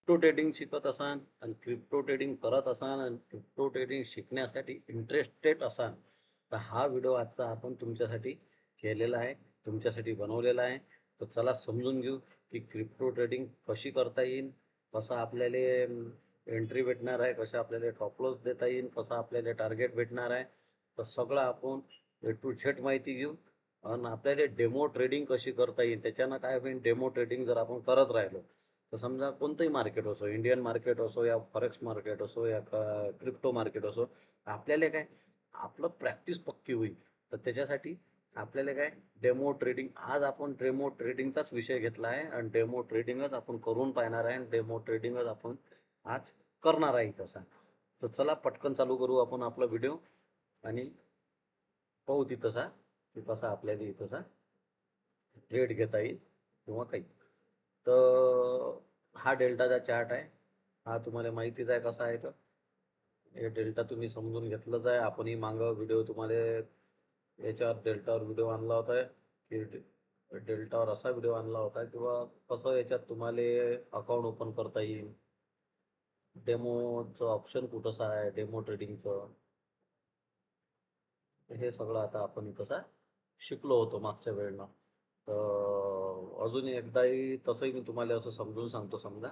Crypto trading शिकत असाल आणि क्रिप्टो ट्रेडिंग करत असाल आणि क्रिप्टो ट्रेडिंग शिकण्यासाठी इंटरेस्टेड असाल तर हा व्हिडिओ आजचा आपण तुमच्यासाठी केलेला आहे, तुमच्यासाठी बनवलेला आहे. तर चला समजून घेऊ की क्रिप्टो ट्रेडिंग कशी करता येईल, कसं आपल्याला एंट्री भेटणार आहे, कसं आपल्याला टॉप लॉस देता येईल, कसं आपल्याला टार्गेट भेटणार आहे. तर सगळं आपण ए टू झेड माहिती घेऊ. आणि आपल्याला डेमो ट्रेडिंग कशी करता येईल, त्याच्यानं काय होईल, डेमो ट्रेडिंग जर आपण करत राहिलो तर समजा कोणतंही मार्केट असो, इंडियन मार्केट असो या फॉरेक्स मार्केट असो या क्रिप्टो मार्केट असो, आपल्याला काय आपलं प्रॅक्टिस पक्की होईल. तर त्याच्यासाठी आपल्याला काय डेमो ट्रेडिंग, आज आपण डेमो ट्रेडिंगचाच विषय घेतला आहे आणि डेमो ट्रेडिंगच आपण करून पाहणार आहे आणि डेमो ट्रेडिंगच आपण आज करणार आहे तसा. तर चला पटकन चालू करू आपण आपला व्हिडिओ आणि पाहू तिथंसा की कसा आपल्याला इथंसा ट्रेड घेता येईल किंवा काही. तर हा डेल्टाचा चार्ट आहे. हा तुम्हाला माहितीच आहे कसा आहे. तर हे डेल्टा तुम्ही समजून घेतलंच आहे. आपणही मागं व्हिडिओ तुम्हाला याच्यावर डेल्टावर व्हिडिओ आणला होता की डेल्टावर असा व्हिडिओ आणला होता किंवा कसं याच्यात तुम्हाला अकाउंट ओपन करता येईल, डेमोचं ऑप्शन कुठंसं आहे, डेमो ट्रेडिंगचं. हे सगळं आता आपण तसा शिकलो होतो मागच्या वेळेला. तर अजून एकदाही तसंही मी तुम्हाला असं समजून सांगतो. समजा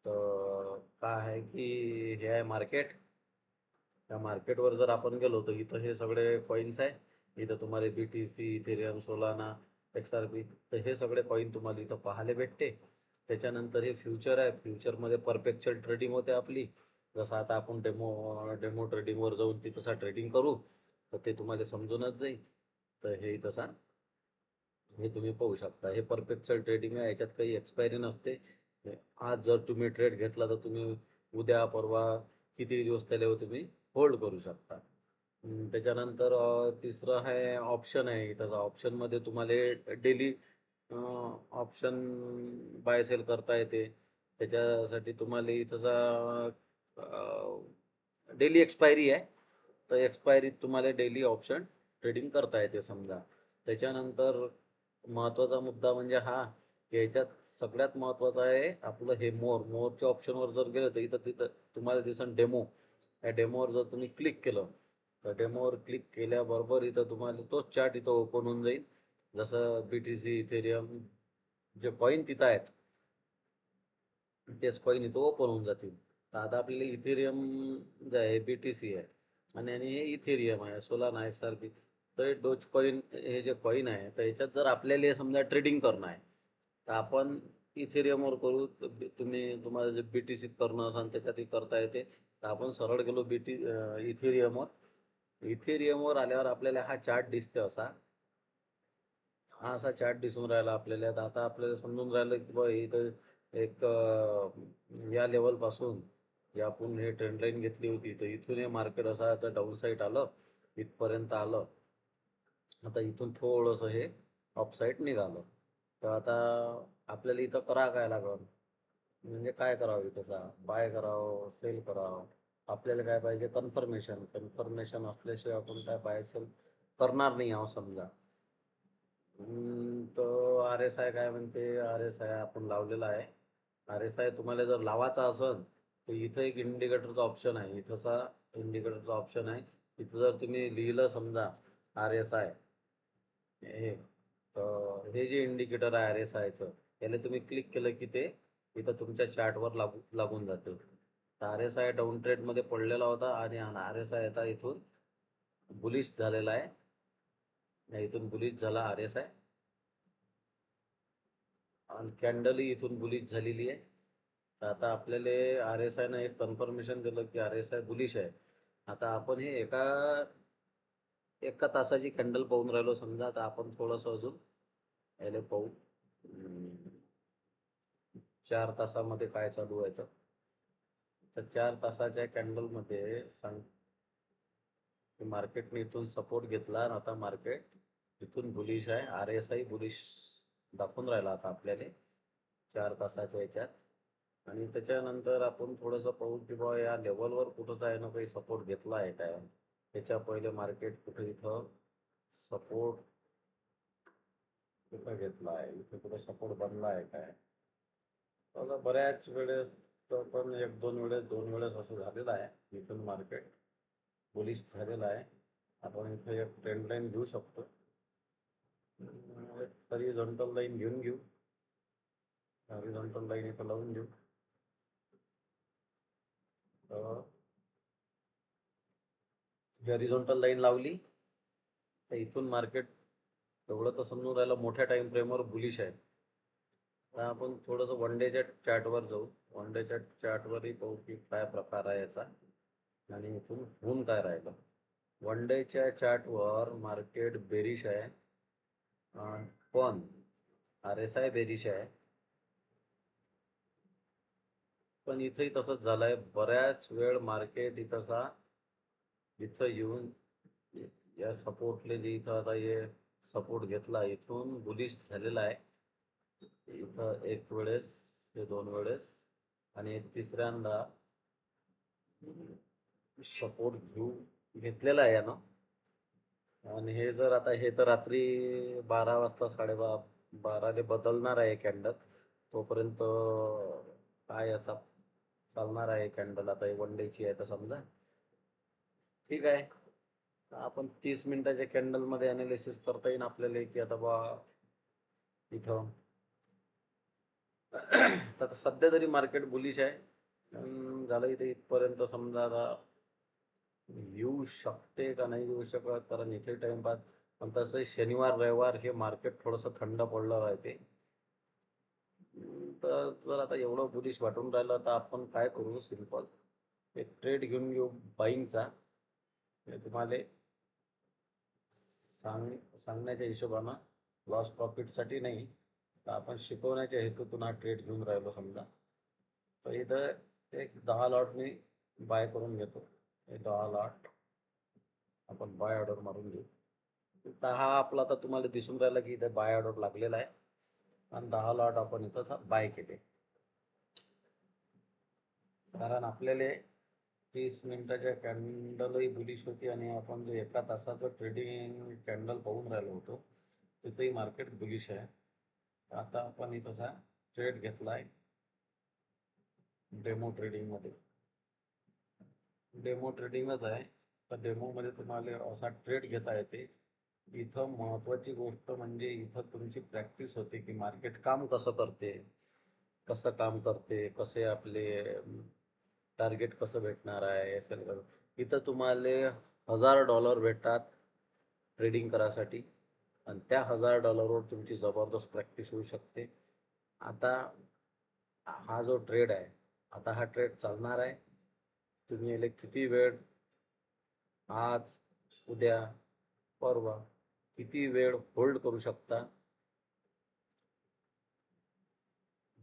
तर काय आहे की हे आहे मार्केट. त्या मार्केटवर जर आपण गेलो तर इथं हे सगळे कॉईन्स आहे. इथं तुम्हाला BTC, इथेरियम, सोलाना, XRP, तर हे सगळे कॉईन तुम्हाला इथं पाहायला भेटते. त्याच्यानंतर हे फ्युचर आहे. फ्युचरमध्ये परपेच्युअल ट्रेडिंग होते आपली. जसं आता आपण डेमो ट्रेडिंगवर जाऊन ती तसा ट्रेडिंग करू तर ते तुम्हाला समजूनच जाईल. तर हे तसा हे तुम्ही पाहू शकता. हे परपेच्युअल ट्रेडिंग आहे, याच्यात काही एक्सपायरी नसते. आज जर तुम्ही ट्रेड घेतला तर तुम्ही उद्या परवा किती दिवस त्याला तुम्ही होल्ड करू शकता. त्याच्यानंतर तिसरं आहे ऑप्शन आहे. त्याचा ऑप्शनमध्ये तुम्हाला डेली ऑप्शन बाय सेल करता येते. त्याच्यासाठी तुम्हाला इथंचा डेली एक्सपायरी आहे. तर एक्सपायरीत तुम्हाला डेली ऑप्शन ट्रेडिंग करता येते समजा. त्याच्यानंतर महत्त्वाचा मुद्दा म्हणजे हा की याच्यात सगळ्यात महत्त्वाचं आहे आपलं हे मोरच्या ऑप्शनवर जर गेलं तर इथं तिथं तुम्हाला दिसन डेमो. या डेमोवर जर तुम्ही क्लिक केलं तर डेमोवर क्लिक केल्याबरोबर इथं तुम्हाला तोच चार्ट इथं ओपन होऊन जाईल. जसं BTC, इथेरियम जे कॉईन तिथं आहेत तेच कॉईन इथं ओपन होऊन जातील. तर आता आपल्याला इथेरियम जे आहे BTC आहे आणि हे इथेरियम आहे, सोलाना आहे, XRP. तर हे डोज कॉईन हे जे कॉईन आहे तर याच्यात जर आपल्याला हे समजा ट्रेडिंग करणं आहे तर आपण इथेरियमवर करू. तुम्हाला जे BTC करणं असेल त्याच्यातही करता येते. तर आपण सरळ गेलो इथेरियमवर. इथेरियमवर आल्यावर आपल्याला हा चार्ट दिसते असा. हा असा चार्ट दिसून राहिला आपल्याला. तर आता आपल्याला समजून राहिलं की बा इथं एक या लेवलपासून जे आपण हे ट्रेंड लाईन घेतली होती तर इथून हे मार्केट असं आता डाऊन साईड आलं, इथपर्यंत आलं. आता इथून थोडंसं हे अपसाईड निघालं. तर आता आपल्याला इथं करा काय लागल, म्हणजे काय करावं, तसा बाय करावं, सेल करावं. आपल्याला काय पाहिजे, कन्फर्मेशन. कन्फर्मेशन असल्याशिवाय आपण काय बाय सेल करणार नाही आहोत समजा. तर RSI काय म्हणते, RSI आपण लावलेला आहे. RSI तुम्हाला जर लावायचा असेल तर इथं एक इंडिकेटरचा ऑप्शन आहे. इथंचा इंडिकेटरचा ऑप्शन आहे. इथं जर तुम्ही लिहिलं समजा RSI हे, तर हे जे इंडिकेटर आहे RSIचं, याला तुम्ही क्लिक केलं की ते इथं तुमच्या चार्टवर लागून जाते. तर RSI डाऊन ट्रेडमध्ये पडलेला होता आणि RSI आता इथून बुलिश झालेला आहे. इथून बुलिश झाला RSI आणि कॅन्डलही इथून बुलिश झालेली आहे. तर आता आपल्याला RSI ने एक कन्फर्मेशन दिलं की RSI बुलिश आहे. आता आपण हे एका तासाची कॅन्डल पाहून राहिलो समजा. आता आपण थोडंसं अजून याला पाहू 4 तासामध्ये काय चालू आहे. तर 4 तासाच्या कॅन्डलमध्ये सांग की मार्केटने इथून सपोर्ट घेतला आणि आता मार्केट इथून बुलिश आहे. RSI बुलिश दाखवून राहिला आता आपल्याला 4 तासाच्या याच्यात. आणि त्याच्यानंतर आपण थोडंसं पाहू की बा या लेवलवर कुठंच आहे ना काही सपोर्ट घेतला आहे काय. त्याच्या पहिले मार्केट कुठे इथं सपोर्ट कुठं घेतला आहे, इथे कुठे सपोर्ट बनला आहे काय. असं बऱ्याच वेळेस तर पण एक दोन वेळेस असं झालेलं आहे, इथून मार्केट बुलिश झालेलं आहे. आपण इथे एक ट्रेंड लाईन घेऊ शकतो. हॉरिझॉन्टल लाईन घेऊन घेऊ. हॉरिझॉन्टल लाईन इथं लावून घेऊ. हॉरिझॉन्टल लाईन लावली तर इथून मार्केट एवढं तर समजून राहिलं मोठ्या टाइम फ्रेमवर बुलिश आहे. तर आपण थोडंसं वन डेच्या चार्टवर जाऊ. वन डेच्या चार्टवरही पाहू की काय प्रकार आहे याचा आणि इथून होऊन काय राहिलं. वन डेच्या चार्टवर मार्केट बेरिश आहे, पण RSI बेरिश आहे. पण इथंही तसंच झालंय. बऱ्याच वेळ मार्केट इथं येऊन या सपोर्टले जे इथं आता हे सपोर्ट घेतला, इथून बुलिश झालेला आहे. इथं एक वेळेस, हे दोन वेळेस आणि तिसऱ्यांदा सपोर्ट घेतलेला आहे यानं. आणि हे जर आता हे तर रात्री 12 वाजता 12:30 बदलणार आहे कॅन्डल. तोपर्यंत काय याचा चालणार आहे कॅन्डल. आता हे वन डेची आहे तर समजा ठीक आहे. आपण 30 मिनिटाच्या कॅन्डलमध्ये ॲनालिसिस करता येईल आपल्याला की आता बा इथं आता सध्या तरी मार्केट बुलिश आहे. झालं इथे इथपर्यंत समजा आता येऊ शकते का नाही येऊ शकत, कारण इथे टाइमपास. पण तसंही शनिवार रविवार हे मार्केट थोडंसं थंड पडलं राहते. तर जर आता एवढं बुलिश वाटून राहिलं तर आपण काय करू, सिंपल एक ट्रेड घेऊन घेऊ बाईंगचा. तुम्हाला सांगण्याच्या हिशोबानं, लॉस प्रॉफिटसाठी नाही, तर आपण शिकवण्याच्या हेतूतून हा ट्रेड घेऊन राहिलो समजा. तर इथं एक 10 लॉट मी बाय करून घेतो. हे 10 लॉट आपण बाय ऑर्डर मारून घेऊ. तर हा आपला तर तुम्हाला दिसून राहिला की इथं बाय ऑर्डर लागलेला आहे आणि 10 लॉट आपण इथं बाय केले. कारण आपल्याला 30 मिनिटाच्या कॅन्डलही बुलिश होती आणि आपण जो एका तासाचं ट्रेडिंग कॅन्डल पाहून राहिलो होतो तिथेही मार्केट बुलिश आहे. आता आपण इथं ट्रेड घेतला आहे डेमो ट्रेडिंगमध्ये. डेमो ट्रेडिंगच आहे. तर डेमोमध्ये तुम्हाला असा ट्रेड घेता येते. इथं महत्त्वाची गोष्ट म्हणजे इथं तुमची प्रॅक्टिस होते की मार्केट काम कसं करते, कसे आपले टार्गेट कसं भेटणार आहे हे सगळं. इथं तुम्हाला $1000 भेटतात ट्रेडिंग करायसाठी आणि त्या $1000वर तुमची जबरदस्त प्रॅक्टिस होऊ शकते. आता हा जो ट्रेड आहे, आता हा ट्रेड चालणार आहे. तुम्ही याला किती वेळ, आज, उद्या, परवा, किती वेळ होल्ड करू शकता.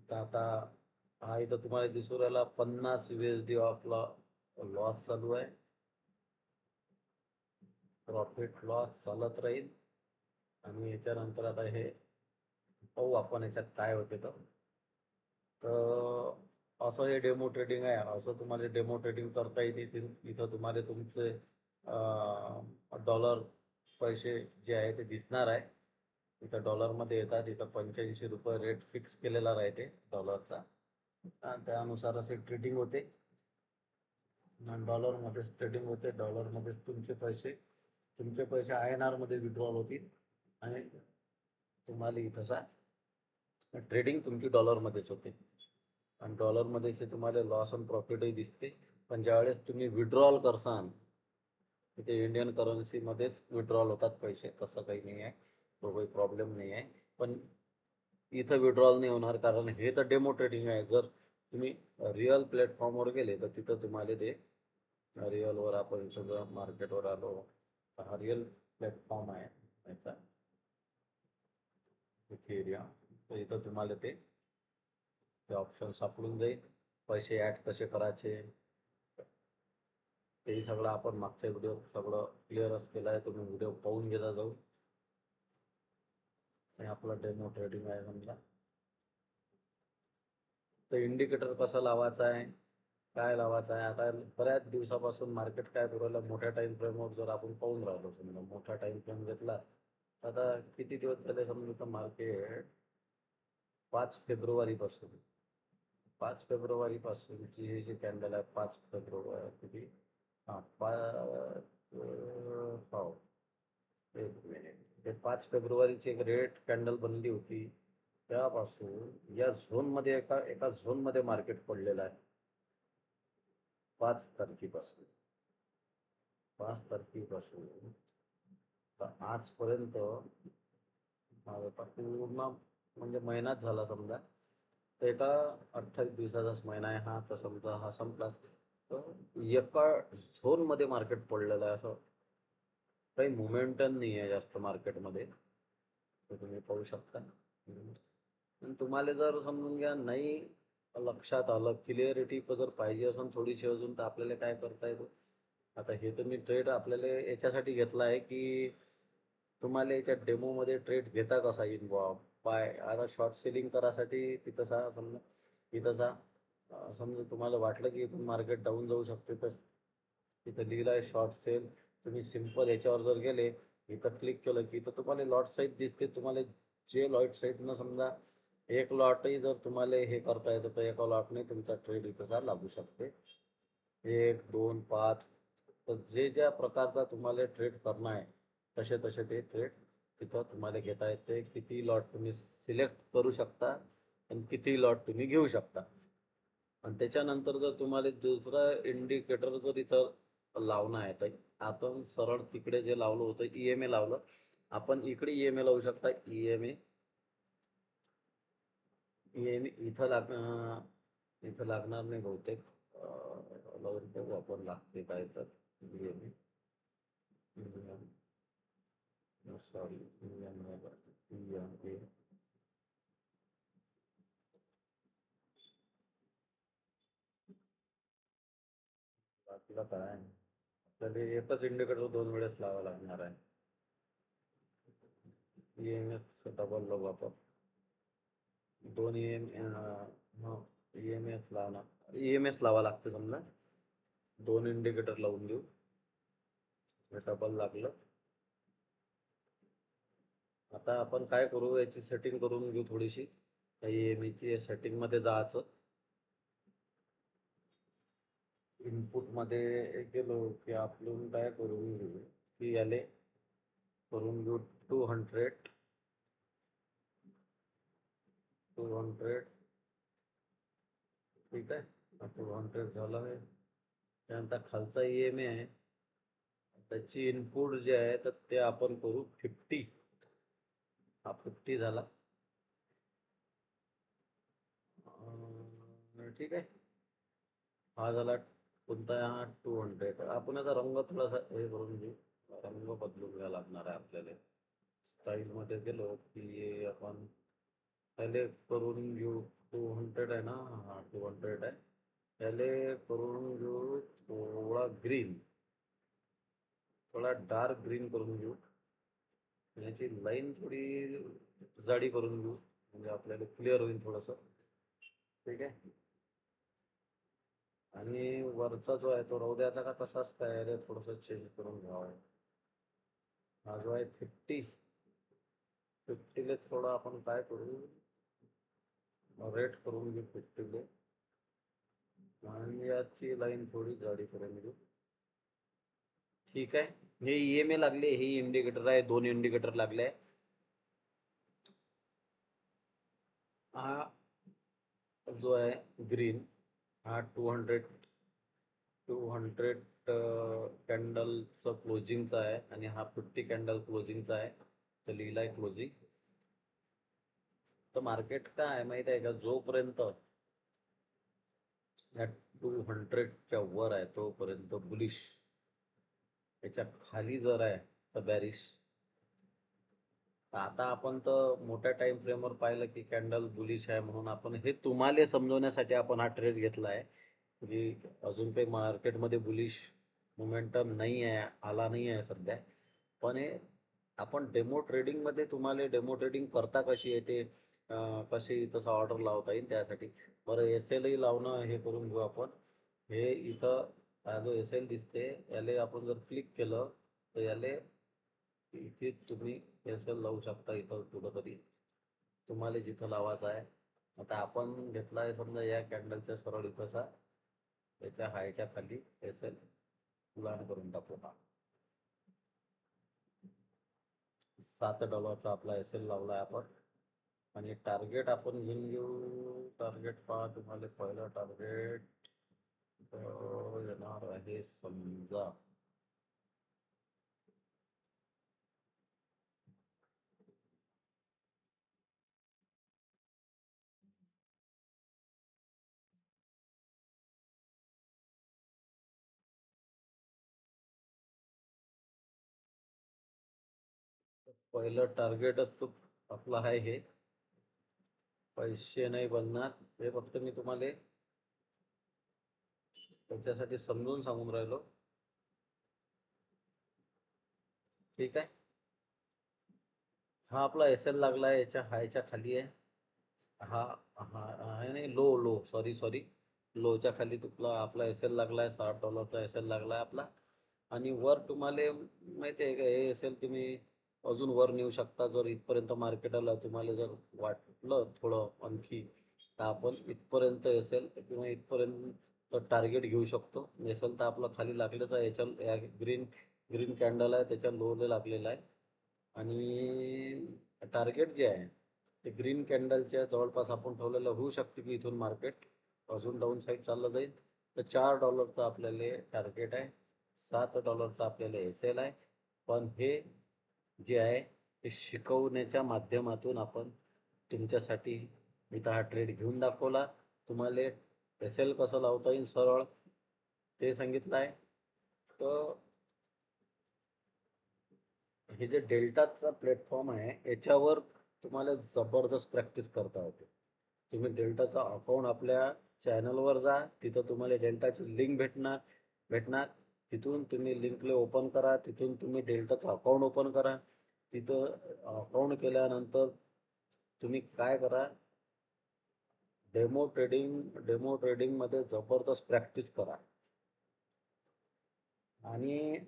तर आता हा इथं तुम्हाला दिसू राहिला $50 ऑफला लॉस चालू आहे. प्रॉफिट लॉस चालत राहील आणि याच्यानंतर आता हे पाहू आपण याच्यात काय होते. तर असं हे डेमो ट्रेडिंग आहे. असं तुम्हाला डेमो ट्रेडिंग करता येते. इथं तुम्हाला तुमचे डॉलर पैसे जे आहे ते दिसणार आहे. इथं डॉलरमध्ये येतात. इथं ₹85 रेट फिक्स केलेला राहते डॉलरचा आणि त्यानुसार असे ट्रेडिंग होते. डॉलरमध्येच ट्रेडिंग होते. डॉलरमध्येच तुमचे पैसे INR मध्ये विड्रॉल होतील आणि तुम्हाला इथंचा ट्रेडिंग तुमची डॉलरमध्येच होते आणि डॉलरमध्येच तुम्हाला लॉस आणि प्रॉफिटही दिसते. पण ज्यावेळेस तुम्ही विड्रॉल करसाल तिथे इंडियन करन्सीमध्येच विड्रॉल होतात पैसे. तसं काही नाही आहे, तो काही प्रॉब्लेम नाही आहे. पण इथं विड्रॉल नाही होणार कारण हे तर डेमो ट्रेडिंग आहे. जर तुम्ही रिअल प्लॅटफॉर्मवर गेले तर तिथं तुम्हाला ते रिअलवर, आपण इथं मार्केटवर आलो, हा रिअल प्लॅटफॉर्म आहे याचा इथेरियम. तर इथं तुम्हाला ते ऑप्शन सापडून जाईल. पैसे ॲड कसे करायचे तेही सगळं आपण मागच्या व्हिडिओ सगळं क्लिअरच केलं आहे. तुम्ही व्हिडिओ पाहून घेता जाऊ. आणि आपला डेमो ट्रेडिंग आहे समजा. तर इंडिकेटर कसा लावायचा आहे, काय लावायचं आहे. आता बऱ्याच दिवसापासून मार्केट काय करू मोठ्या टाइम फ्रेमवर जर आपण पाहून राहिलो समजा, मोठा टाइम फ्रेम घेतला. आता किती दिवस झाले समजा तर मार्केट 5 फेब्रुवारीपासून 5 फेब्रुवारी पासूनची हे जे कॅन्डल आहे 5 फेब्रुवारी, हां हो, एक मिनिट, ते 5 फेब्रुवारीची एक रेड कॅन्डल बनली होती, त्यापासून या झोनमध्ये एका एका झोनमध्ये मार्केट पडलेलं आहे 5 तारखेपासून. 5 तारखेपासून तर आजपर्यंत माझा आता पूर्ण म्हणजे महिनाच झाला समजा, तर एका 28 दिवसाचाच महिना आहे हा, तर समजा हा संपला. तर एका झोनमध्ये मार्केट पडलेलं आहे, असं काही मोमेंटम नाही आहे जास्त मार्केटमध्ये, तर तुम्ही पाहू शकता. आणि तुम्हाला जर समजून घ्या नाही लक्षात आलं, क्लिअरिटी जर पाहिजे असेल थोडीशी अजून, तर आपल्याला काय करता येतं. आता हे तर मी ट्रेड आपल्याला याच्यासाठी घेतला आहे की तुम्हाला याच्या डेमोमध्ये ट्रेड घेता कसा येईल बुवा. बाय आता शॉर्ट सेलिंग करासाठी तिथं समजा तिथं समजा तुम्हाला वाटलं की इथून मार्केट डाऊन जाऊ शकते, तर तिथं लिहिलं आहे शॉर्ट सेल. तुम्ही सिम्पल याच्यावर जर गेले, इथं क्लिक केलं की इथं तुम्हाला लॉट साईज दिसते. तुम्हाला जे लॉट साईजनं समजा एक लॉटही जर तुम्हाला हे करता येतं, तर एका लॉटने तुमचा ट्रेड इथं लागू शकते. 1, 2, 5, तर जे ज्या प्रकारचा तुम्हाला ट्रेड करणं आहे तसे तसे ते ट्रेड तिथं तुम्हाला घेता येते. किती लॉट तुम्ही सिलेक्ट करू शकता आणि किती लॉट तुम्ही घेऊ शकता. आणि त्याच्यानंतर जर तुम्हाला दुसरं इंडिकेटर जर इथं लावणं आहे, तर आपण सरळ तिकडे जे लावलं होतं EMA लावलं, आपण इकडे EMA लावू शकता. EMA इथं लागणार नाही बहुतेक. लावून बघू आपण लागते काय तर. EMA सॉरी EMA बाकीला काय आपल्याला एकच इंडिकेटर 2 वेळेस लावावं लागणार आहे. EMS डबल लावू आपण. 2 EMS लावणार, EMS लावा लागते समजा. 2 इंडिकेटर लावून देऊ, डबल लागलं. आता आपण काय करू, याची सेटिंग करून घेऊ थोडीशी. EMAची सेटिंगमध्ये जायचं, इनपुटमध्ये गेलो की आपण काय करून घेऊ की याले करून घेऊ 200. ठीक आहे, 200 झालं आहे. त्यानंतर खालचा EMA आहे, त्याची इनपुट जे आहे तर ते आपण करू 50. हा 50 झाला. ठीक आहे, हा झाला कोणता आहे, हा 200. आपण याचा रंग थोडासा हे करून घेऊ, रंग बदलून घ्यावा लागणार आहे आपल्याला. स्टाईलमध्ये गेलो की आपण पहिले करून घेऊ 200 आहे ना, हा 200 आहे. पहिले करून घेऊ थोडा ग्रीन, थोडा डार्क ग्रीन करून घेऊ. याची लाईन थोडी जाडी करून घेऊ, म्हणजे आपल्याला क्लिअर होईल थोडंसं. ठीक आहे, आणि वरचा जो आहे तो राहू द्यायचा का तसाच काय रे, थोडंसं चेंज करून घ्यावं. हा जो आहे 50ला थोडं आपण काय करू, रेट करून घेऊ 50ले, आणि याची लाईन थोडी जाडी करून घेऊ. ठीक आहे, हे EMA लागले, हे इंडिकेटर आहे, 2 इंडिकेटर लागले. हा जो आहे ग्रीन, हा 200 कॅन्डलचं क्लोजिंगचा आहे, आणि हा 50 कॅन्डल क्लोजिंगचा आहे, तर लिहिला आहे क्लोजिंग. तर मार्केट काय आहे माहित आहे का, जोपर्यंत या 200च्या वर आहे तोपर्यंत बुलिश, याच्या खाली जर आहे तर बॅरिश. आता आपण तर मोठ्या टाइम फ्रेमवर पाहिलं की कॅन्डल बुलिश आहे, म्हणून आपण हे तुम्हाला समजवण्यासाठी आपण हा ट्रेड घेतला आहे की अजून काही मार्केटमध्ये बुलिश मोमेंटम नाही आहे, आला नाही आहे सध्या. पण हे आपण डेमो ट्रेडिंगमध्ये तुम्हाला डेमो ट्रेडिंग करता कशी येते, कशी तसं ऑर्डर लावता येईल त्यासाठी. बरं, SLही लावणं हे करून घेऊ आपण. हे इथं हा जो SL दिसते याले आपण जर क्लिक केलं तर याले इथे तुम्ही SL लावू शकता. इथं कुठंतरी तुम्हाला जिथं लावायचं आहे आता आपण घेतला आहे समजा या कॅन्डलच्या सरळ इथंचा, त्याच्या हायच्या खाली एस एल प्लान करून टाकू. $7 आपला एस एल लावला आहे आपण. आणि टार्गेट आपण घेऊन घेऊ. टार्गेट पहा, तुम्हाला पहिलं टार्गेट येणार आहे समजा पहिलं टार्गेटच तो आपला आहे. हे पैसे नाही बनणार, हे फक्त मी तुम्हाला त्याच्यासाठी समजून सांगून राहिलो. ठीक आहे. हा आपला एस एल लागला आहे, याच्या हायच्या खाली आहे. हा हा नाही, लो लो सॉरी लोच्या खाली तुला आपला एस एल लागला आहे. $7 एस एल लागला आहे आपला. आणि वर तुम्हाला माहिती आहे का, हे एस एल तुम्ही अजून वर नेऊ शकता. जर इथपर्यंत मार्केट आलं, तुम्हाला जर वाटलं थोडं आणखी, तर आपण इथपर्यंत एस एल किंवा इथपर्यंत टार्गेट घेऊ शकतो. एस एल तर आपलं खाली लागलेच आहे, याच्या ग्रीन ग्रीन कॅन्डल आहे त्याच्या लोला लागलेला आहे. आणि टार्गेट जे आहे ते ग्रीन कॅन्डलच्या जवळपास आपण ठेवलेलं होऊ शकते की इथून मार्केट अजून डाऊन साईड चाललं जाईल. तर $4 आपल्याला टार्गेट आहे, $7 आपल्याला एस एल आहे. पण हे जे आहे ते शिकवण्याच्या माध्यमातून आपण तुमच्यासाठी इथं हा ट्रेड घेऊन दाखवला. तुम्हाला एस एल कसं लावता येईल सरळ ते सांगितलं आहे. तर हे जे डेल्टाचा प्लॅटफॉर्म आहे याच्यावर तुम्हाला जबरदस्त प्रॅक्टिस करता येते. तुम्ही डेल्टाचा अकाउंट आपल्या चॅनलवर जा, तिथं तुम्हाला डेल्टाची लिंक भेटणार. तिथून तुम्ही लिंकला ओपन करा, तिथून तुम्ही डेल्टाचं अकाउंट ओपन करा. तिथं अकाउंट केल्यानंतर तुम्ही काय करा, डेमो ट्रेडिंगमध्ये जबरदस्त प्रॅक्टिस करा. आणि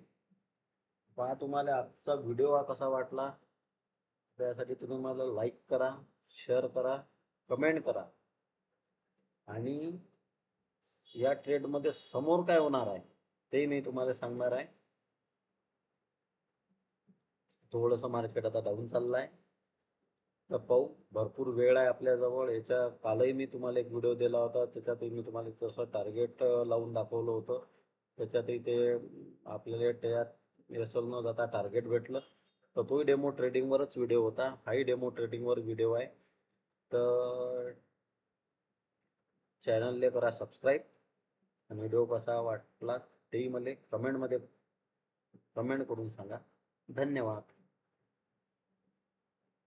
पहा, तुम्हाला आजचा व्हिडिओ हा कसा वाटला, त्यासाठी तुम्ही मला लाईक करा, शेअर करा, कमेंट करा. आणि या ट्रेडमध्ये समोर काय होणार आहे ते मी तुम्हाला सांगणार आहे. थोडंसं मार्केट आता डाऊन चाललं आहे, तर पाहू. भरपूर वेळ आहे आपल्याजवळ. याच्या कालही मी तुम्हाला एक व्हिडिओ दिला होता, त्याच्यातही मी तुम्हाला तसं टार्गेट लावून दाखवलं होतं. त्याच्यातही ते आपल्याला त्यात एस एल न जाता टार्गेट भेटलं. तर तोही डेमो ट्रेडिंगवरच व्हिडिओ होता, हाही डेमो ट्रेडिंगवर व्हिडिओ आहे. तर चॅनलला करा सबस्क्राईब. आणि व्हिडिओ कसा वाटला तेही मला कमेंट करून सांगा. धन्यवाद.